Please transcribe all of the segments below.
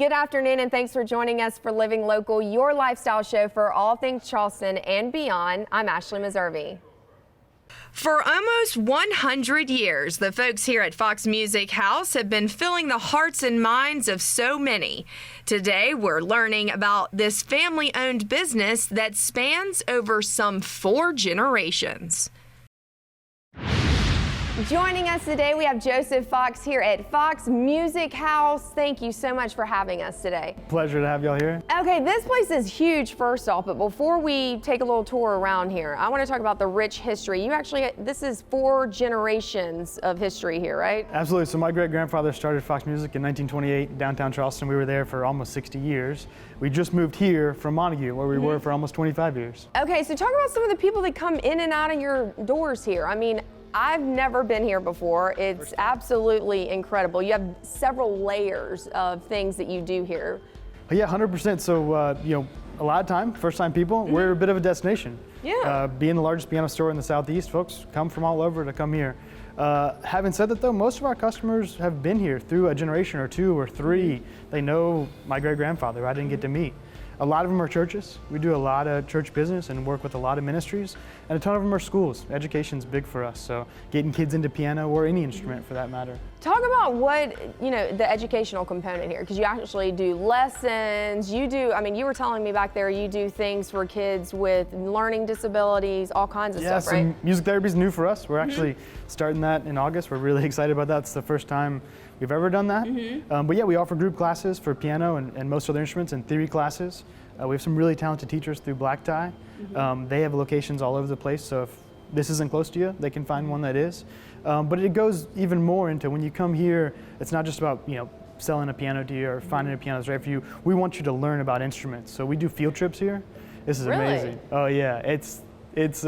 Good afternoon, and thanks for joining us for Living Local, your lifestyle show for all things Charleston and beyond. I'm Ashley Meservey. For almost 100 years, the folks here at Fox Music House have been filling the hearts and minds of so many. Today, we're learning about this family-owned business that spans over some 4 generations. Joining us today, we have Joseph Fox here at Fox Music House. Thank you so much for having us today. Pleasure to have y'all here. Okay, this place is huge first off, but before we take a little tour around here, I want to talk about the rich history. This is 4 generations of history here, right? Absolutely. So my great-grandfather started Fox Music in 1928 in downtown Charleston. We were there for almost 60 years. We just moved here from Montague, where we were for almost 25 years. Okay, so talk about some of the people that come in and out of your doors here. I mean, I've never been here before. It's absolutely incredible. You have several layers of things that you do here. Yeah, 100%. So, a lot of time, first-time people, we're a bit of a destination. Yeah. Being the largest piano store in the Southeast, folks come from all over to come here. Having said that, though, most of our customers have been here through a generation or 2 or 3. They know my great-grandfather I didn't get to meet. A lot of them are churches. We do a lot of church business and work with a lot of ministries, and a ton of them are schools. Education's big for us, so getting kids into piano or any instrument for that matter. Talk about what, the educational component here, because you actually do lessons, you were telling me back there, you do things for kids with learning disabilities, all kinds of stuff, right? Music therapy is new for us. We're actually starting that in August. We're really excited about that. It's the first time we've ever done that. But yeah, we offer group classes for piano and most other instruments and theory classes. We have some really talented teachers through Black Tie. They have locations all over the place, so if this isn't close to you, they can find one that is. But it goes even more into when you come here, it's not just about selling a piano to you or finding a piano that's right for you. We want you to learn about instruments. So we do field trips here. This is amazing. Oh yeah, it's this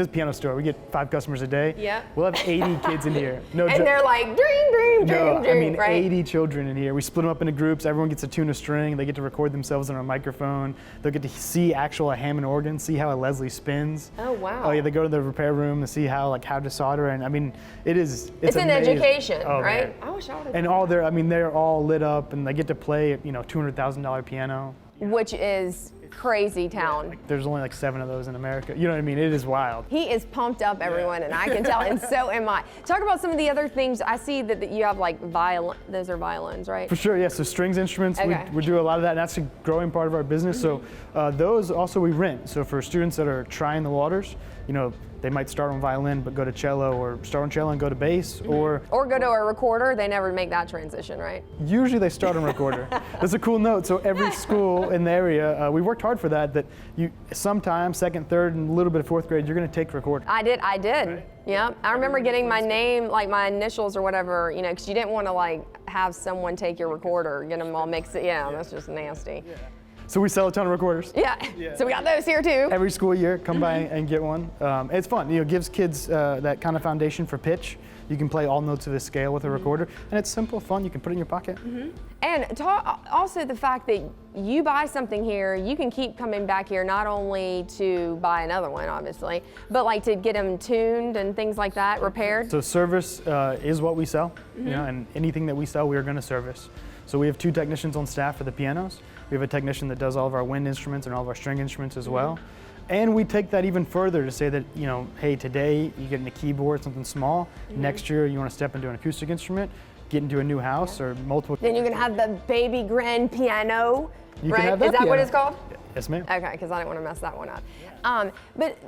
piano store, we get 5 customers a day. Yeah. We'll have 80 kids in here. And they're like, dream, right? 80 children in here. We split them up into groups. Everyone gets to tune a string. They get to record themselves on a microphone. They'll get to see a Hammond organ, see how a Leslie spins. Oh, wow. Oh yeah, they go to the repair room to see how to solder. And it's an education, right? Man. I wish I would have. And they're all lit up and they get to play a $200,000 piano. Which is crazy town. There's only 7 of those in America. You know what I mean? It is wild. He is pumped up, everyone, and I can tell, and so am I. Talk about some of the other things. I see that you have violin. Those are violins, right? For sure, yeah. So strings instruments, okay. we do a lot of that, and that's a growing part of our business. So those also we rent. So for students that are trying the waters, they might start on violin but go to cello, or start on cello and go to bass, or go to a recorder. They never make that transition, right? Usually they start on recorder. That's a cool note. So every school in the area, we worked hard for that you sometime 2nd, 3rd, and a little bit of 4th grade, you're going to take recorder. I did. Right? Yeah. I remember getting my name, my initials or whatever, because you didn't want to have someone take your recorder, get them all mixed. Yeah, that's just nasty. Yeah. So we sell a ton of recorders. Yeah. So we got those here too. Every school year, come by and get one. It's fun. It gives kids that kind of foundation for pitch. You can play all notes of a scale with a recorder, and it's simple, fun. You can put it in your pocket. And also the fact that you buy something here, you can keep coming back here not only to buy another one, obviously, but to get them tuned and things like that, repaired. So service is what we sell, and anything that we sell, we are going to service. So we have 2 technicians on staff for the pianos. We have a technician that does all of our wind instruments and all of our string instruments as well. And we take that even further to say that, hey, today you get in a keyboard, something small. Next year you want to step into an acoustic instrument, get into a new house or multiple. Then you can have the baby grand piano, you right? Can have that Is that piano. What it's called? Yes, ma'am. Okay, because I didn't want to mess that one up. But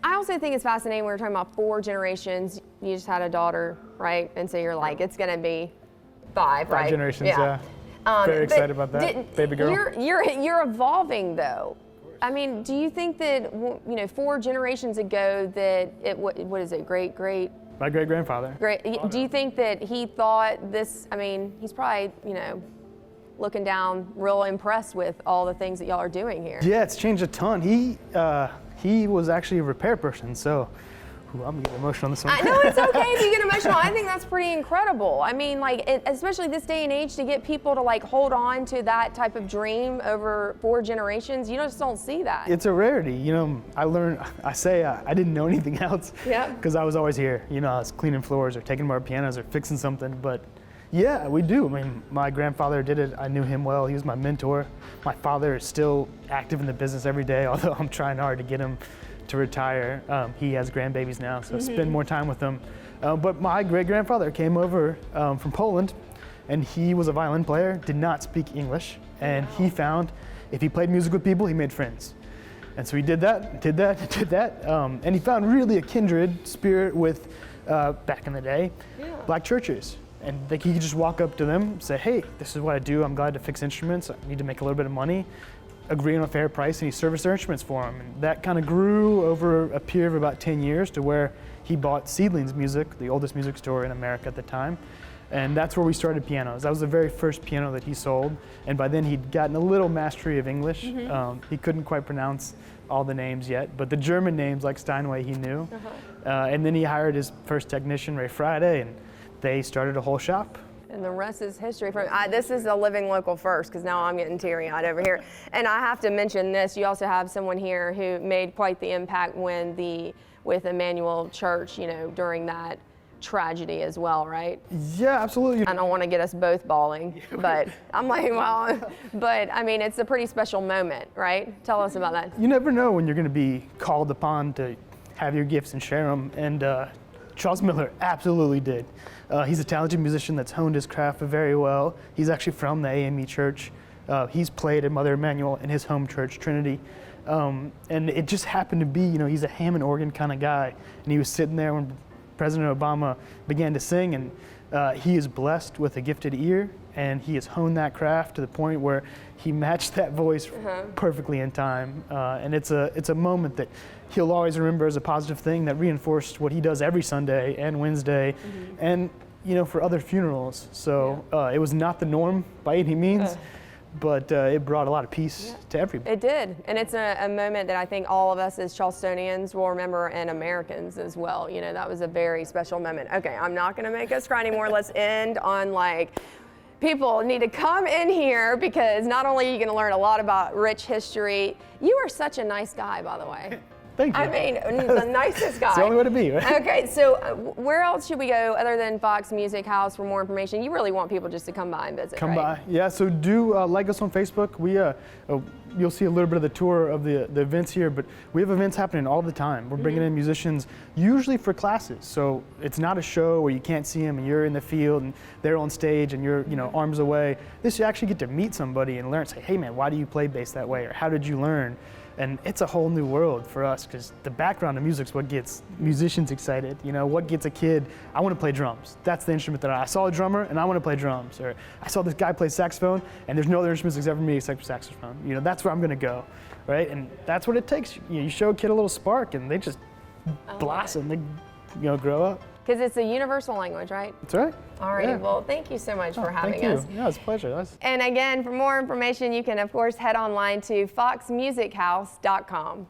I also think it's fascinating. We were talking about 4 generations. You just had a daughter, right? And so you're like, it's going to be 5, right? 5 generations, yeah. Very excited about that, baby girl. You're evolving though. I mean, do you think that 4 generations ago that what is it? Great. My great-grandfather. Great. Do you think that he thought this? I mean, he's probably looking down, real impressed with all the things that y'all are doing here. Yeah, it's changed a ton. He was actually a repair person, so. I'm gonna get emotional on this one. I know it's okay if you get emotional. I think that's pretty incredible. I mean, especially this day and age, to get people to hold on to that type of dream over 4 generations, you just don't see that. It's a rarity. I didn't know anything else. Yeah. Because I was always here. I was cleaning floors or taking more pianos or fixing something, but Yeah, we do. I mean, my grandfather did it. I knew him well. He was my mentor. My father is still active in the business every day, although I'm trying hard to get him to retire. He has grandbabies now, so spend more time with them. But my great-grandfather came over from Poland, and he was a violin player, did not speak English, and he found if he played music with people, he made friends. And so he did that, and he found really a kindred spirit with, back in the day, black churches. And he could just walk up to them, say, hey, this is what I do, I'm glad to fix instruments, I need to make a little bit of money, agree on a fair price, and he serviced their instruments for them. And that kind of grew over a period of about 10 years to where he bought Seedlings Music, the oldest music store in America at the time. And that's where we started pianos. That was the very first piano that he sold. And by then he'd gotten a little mastery of English. He couldn't quite pronounce all the names yet, but the German names like Steinway he knew. And then he hired his first technician, Ray Friday, and they started a whole shop. And the rest is history. This is a living local first, because now I'm getting teary-eyed over here. And I have to mention this, you also have someone here who made quite the impact with Emmanuel Church, during that tragedy as well, right? Yeah, absolutely. I don't want to get us both bawling, but I'm like, well, but I mean, it's a pretty special moment, right? Tell us about that. You never know when you're going to be called upon to have your gifts and share them, and Charles Miller absolutely did. He's a talented musician that's honed his craft very well. He's actually from the AME Church. He's played at Mother Emanuel in his home church, Trinity. And it just happened to be, he's a Hammond organ kind of guy. And he was sitting there when President Obama began to sing, and he is blessed with a gifted ear, and he has honed that craft to the point where he matched that voice perfectly in time. And it's a moment that he'll always remember as a positive thing that reinforced what he does every Sunday and Wednesday, and for other funerals. So it was not the norm by any means, but it brought a lot of peace to everybody. It did, and it's a moment that I think all of us as Charlestonians will remember, and Americans as well. That was a very special moment. Okay, I'm not gonna make us cry anymore. Let's end on people need to come in here, because not only are you gonna learn a lot about rich history, you are such a nice guy, by the way. Thank you. I mean, the nicest guy. It's the only way to be, right? Okay, so where else should we go other than Fox Music House for more information? You really want people just to come by and visit, Come right? by, yeah. So do like us on Facebook. We you'll see a little bit of the tour of the events here, but we have events happening all the time. We're bringing in musicians, usually for classes. So it's not a show where you can't see them and you're in the field and they're on stage and you're arms away. This you actually get to meet somebody and learn. Say, hey man, why do you play bass that way, or how did you learn? And it's a whole new world for us, because the background of music's what gets musicians excited. What gets a kid, I want to play drums. That's the instrument that I saw a drummer and I want to play drums. Or I saw this guy play saxophone and there's no other instruments except for me except for saxophone. That's where I'm going to go, right? And that's what it takes. You show a kid a little spark and they just blossom, they grow up. Because it's a universal language, right? That's right. All right, Yeah. well, thank you so much for having us. Yeah, it's a pleasure. And again, for more information, you can, of course, head online to foxmusichouse.com.